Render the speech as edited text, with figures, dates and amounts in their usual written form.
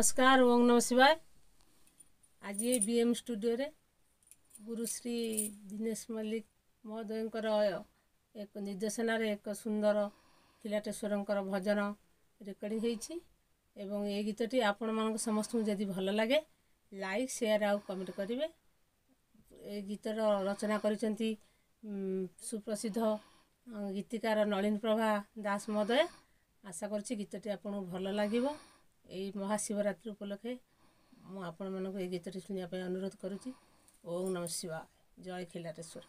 नमस्कार ओम नमः शिवाय। आज ये बीएम स्टूडियो रे गुरुश्री दिनेश मल्लिक महोदयंकर एक निर्देशन एक सुंदर खिलाटेश्वर भजन रेकर्डिंग होईछि एवं ये गीतटी आपण मानक समस्त जदि भल लगे लाइक शेयर आउ कमेंट करेंगे। ए गीतर रचना करिसेंती सुप्रसिद्ध गीतिकार नलिन प्रभा दास महोदय। आशा करछि गीतटी आपन भल लागिबो। एई महाशिवरात्रि उपलक्षे मु आपण मानक ए गीतटी सुनिया अनुरोध करुछि। ओम नमः शिवाय। जय खिलाटेश्वर।